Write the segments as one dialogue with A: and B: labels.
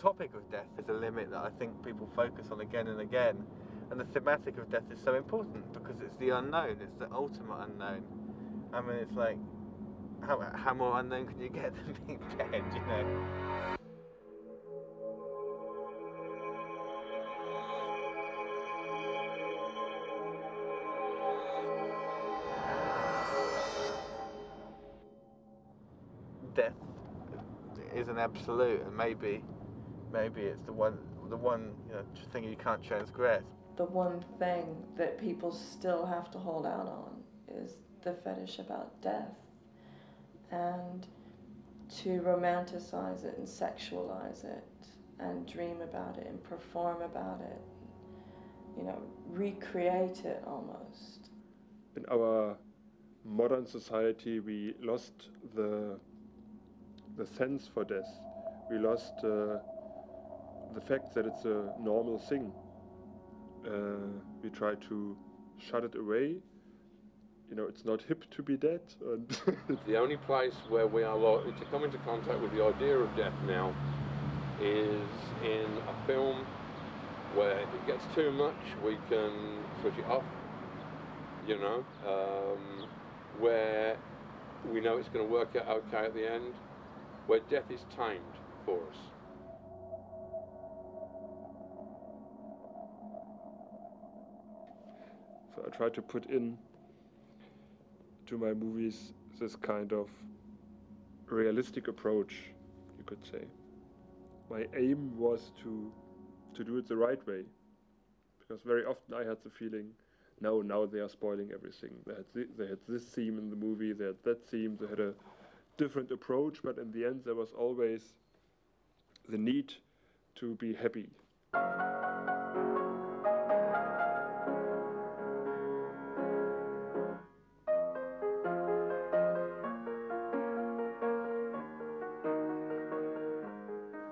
A: topic of death is a limit that I think people focus on again and again, and the thematic of death is so important because it's the unknown, it's the ultimate unknown. I mean, it's like, how more unknown can you get than being dead, you know? Death is an absolute, and maybe it's the one thing you can't transgress.
B: The one thing that people still have to hold out on is the fetish about death, and to romanticize it and sexualize it and dream about it and perform about it, you know, recreate it almost.
C: In our modern society, we lost the sense for death. We lost the fact that it's a normal thing. We try to shut it away. You know, it's not hip to be dead. And
D: the only place where we are likely to come into contact with the idea of death now is in a film where if it gets too much, we can switch it off, you know, where we know it's going to work out okay at the end, where death is tamed for us.
C: So I try to put in to my movies this kind of realistic approach, you could say. My aim was to do it the right way, because very often I had the feeling, no, now they are spoiling everything. They had this theme in the movie, they had that theme, they had a different approach, but in the end there was always the need to be happy.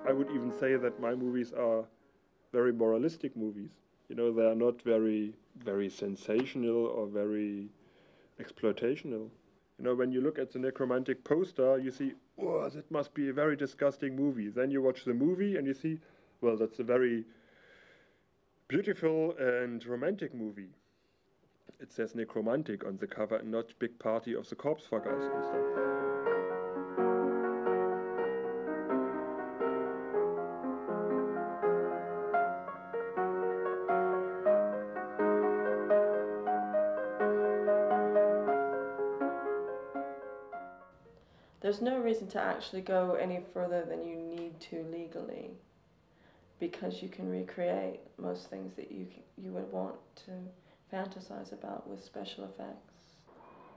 C: I would even say that my movies are very moralistic movies. You know, they are not very sensational or very exploitational. You know, when you look at the necromantic poster, you see, oh, that must be a very disgusting movie. Then you watch the movie and you see, well, that's a very beautiful and romantic movie. It says necromantic on the cover and not big party of the corpse fuckers and stuff.
B: There's no reason to actually go any further than you need to legally, because you can recreate most things that you would want to fantasize about with special effects.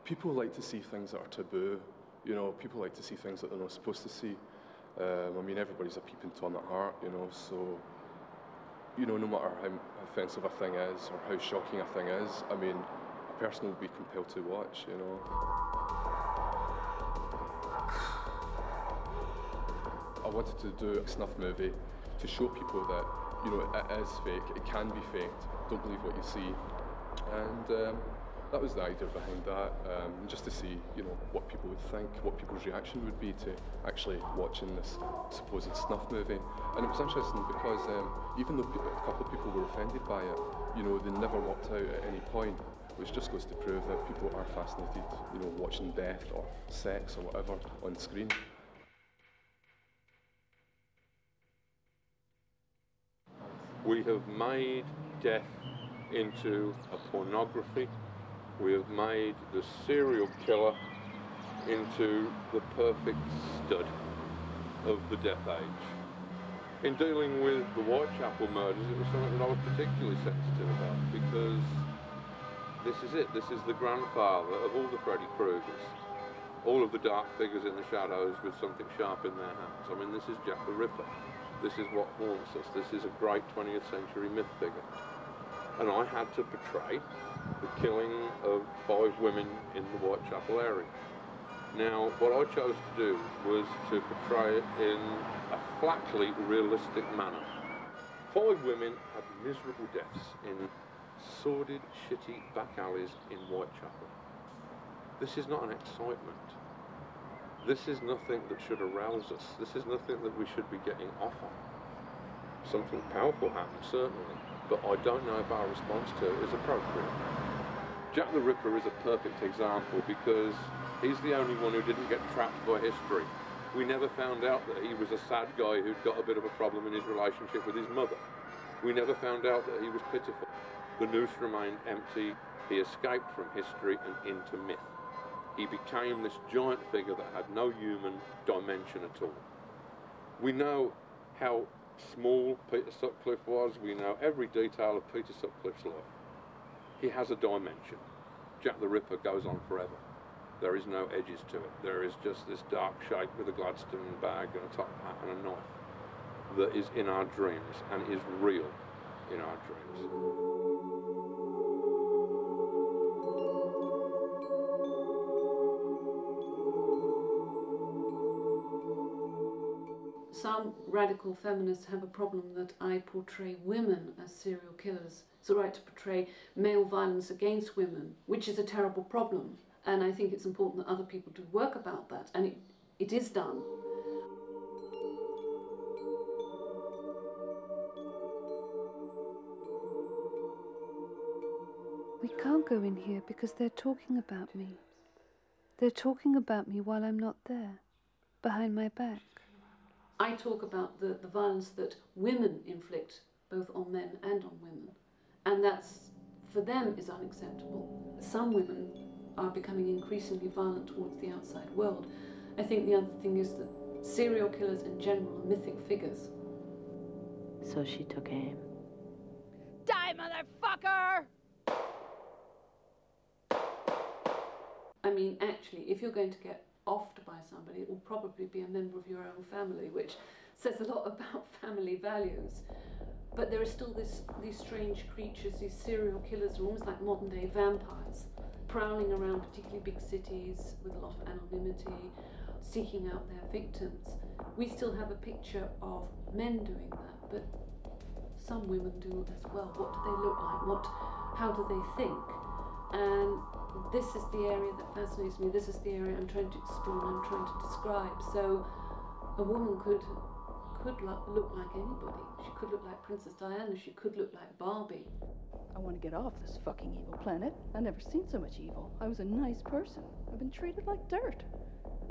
E: People like to see things that are taboo. You know, people like to see things that they're not supposed to see. I mean, everybody's a peeping Tom at heart, you know, so, you know, no matter how offensive a thing is or how shocking a thing is, I mean, a person will be compelled to watch, you know. I wanted to do a snuff movie to show people that, you know, it is fake, it can be faked, don't believe what you see. And that was the idea behind that, just to see, you know, what people would think, what people's reaction would be to actually watching this supposed snuff movie. And it was interesting because even though a couple of people were offended by it, you know, they never walked out at any point, which just goes to prove that people are fascinated, you know, watching death or sex or whatever on screen.
D: We have made death into a pornography. We have made the serial killer into the perfect stud of the death age. In dealing with the Whitechapel murders, it was something that I was particularly sensitive about, because this is it. This is the grandfather of all the Freddy Kruegers. All of the dark figures in the shadows with something sharp in their hands. I mean, this is Jack the Ripper. This is what haunts us. This is a great 20th century myth figure. And I had to portray the killing of 5 women in the Whitechapel area. Now, what I chose to do was to portray it in a flatly realistic manner. 5 women had miserable deaths in sordid, shitty back alleys in Whitechapel. This is not an excitement. This is nothing that should arouse us. This is nothing that we should be getting off on. something powerful happens, certainly, but I don't know if our response to it is appropriate. Jack the Ripper is a perfect example because he's the only one who didn't get trapped by history. We never found out that he was a sad guy who'd got a bit of a problem in his relationship with his mother. We never found out that he was pitiful. The noose remained empty. He escaped from history and into myth. He became this giant figure that had no human dimension at all. We know how small Peter Sutcliffe was. We know every detail of Peter Sutcliffe's life. He has a dimension. Jack the Ripper goes on forever. There is no edges to it. There is just this dark shape with a Gladstone bag and a top hat and a knife that is in our dreams and is real in our dreams.
F: Some radical feminists have a problem that I portray women as serial killers. It's all right to portray male violence against women, which is a terrible problem. And I think it's important that other people do work about that, and it is done.
G: We can't go in here because they're talking about me. They're talking about me while I'm not there, behind my back.
F: I talk about the violence that women inflict, both on men and on women. And that's, for them, is unacceptable. Some women are becoming increasingly violent towards the outside world. I think the other thing is that serial killers in general are mythic figures.
H: So she took aim.
I: Die, motherfucker!
F: I mean, actually, if you're going to get offed by somebody, it will probably be a member of your own family, which says a lot about family values. But there are still these strange creatures, these serial killers, are almost like modern-day vampires, prowling around particularly big cities with a lot of anonymity, seeking out their victims. We still have a picture of men doing that, but some women do as well. What do they look like? How do they think? And this is the area that fascinates me. This is the area I'm trying to explore and I'm trying to describe. So a woman could look like anybody. She could look like Princess Diana. She could look like Barbie.
I: I want to get off this fucking evil planet. I've never seen so much evil. I was a nice person. I've been treated like dirt.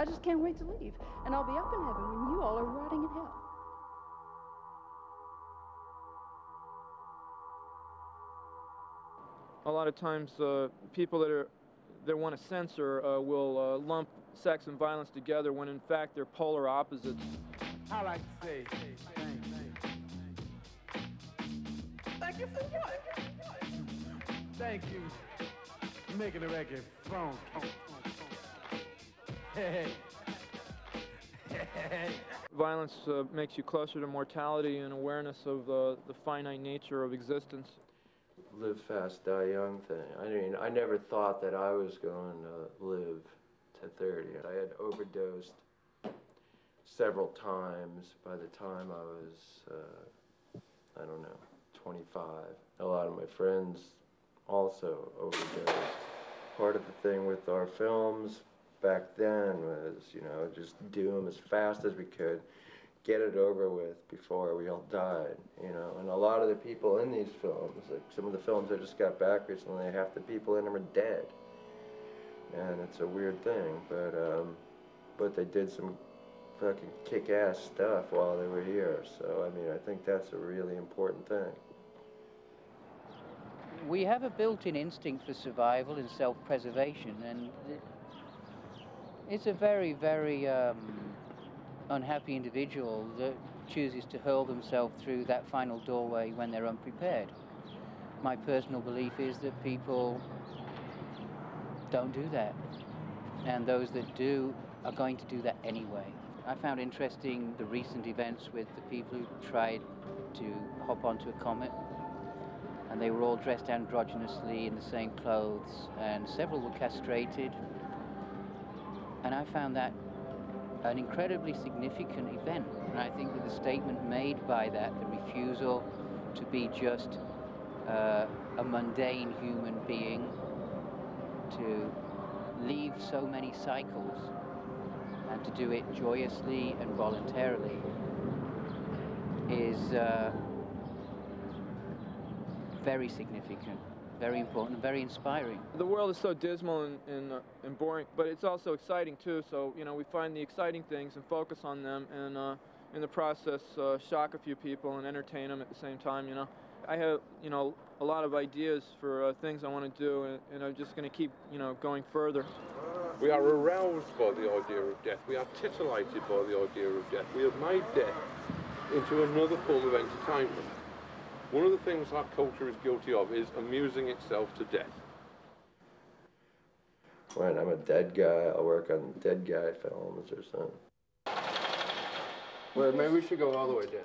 I: I just can't wait to leave. And I'll be up in heaven when you all are rotting in hell.
J: A lot of times people that want to censor will lump sex and violence together when in fact they're polar opposites.
K: I like to say thank you for what? Thank you for making the record funk. Hey.
J: Violence makes you closer to mortality and awareness of the finite nature of existence.
L: Live fast, die young thing. I mean, I never thought that I was going to live to 30. I had overdosed several times by the time I was, I don't know, 25. A lot of my friends also overdosed. Part of the thing with our films back then was, you know, just do them as fast as we could, get it over with before we all died, you know. And a lot of the people in these films, like some of the films I just got back recently, half the people in them are dead. And it's a weird thing, but they did some fucking kick-ass stuff while they were here. So, I mean, I think that's a really important thing.
M: We have a built-in instinct for survival and self-preservation, and it's a very, very unhappy individual that chooses to hurl themselves through that final doorway when they're unprepared. My personal belief is that people don't do that, and those that do are going to do that anyway. I found interesting the recent events with the people who tried to hop onto a comet, and they were all dressed androgynously in the same clothes, and several were castrated, and I found that an incredibly significant event. And I think that the statement made by that, the refusal to be just a mundane human being, to leave so many cycles and to do it joyously and voluntarily, is very significant, very important, and very inspiring.
J: The world is so dismal and boring, but it's also exciting too. So, you know, we find the exciting things and focus on them, and in the process shock a few people and entertain them at the same time, you know. I have, you know, a lot of ideas for things I want to do, and I'm just going to keep, you know, going further.
D: We are aroused by the idea of death. We are titillated by the idea of death. We have made death into another form of entertainment. One of the things our culture is guilty of is amusing itself to death.
L: When I'm a dead guy, I'll work on dead guy films or something. Well, maybe we should go all the way down.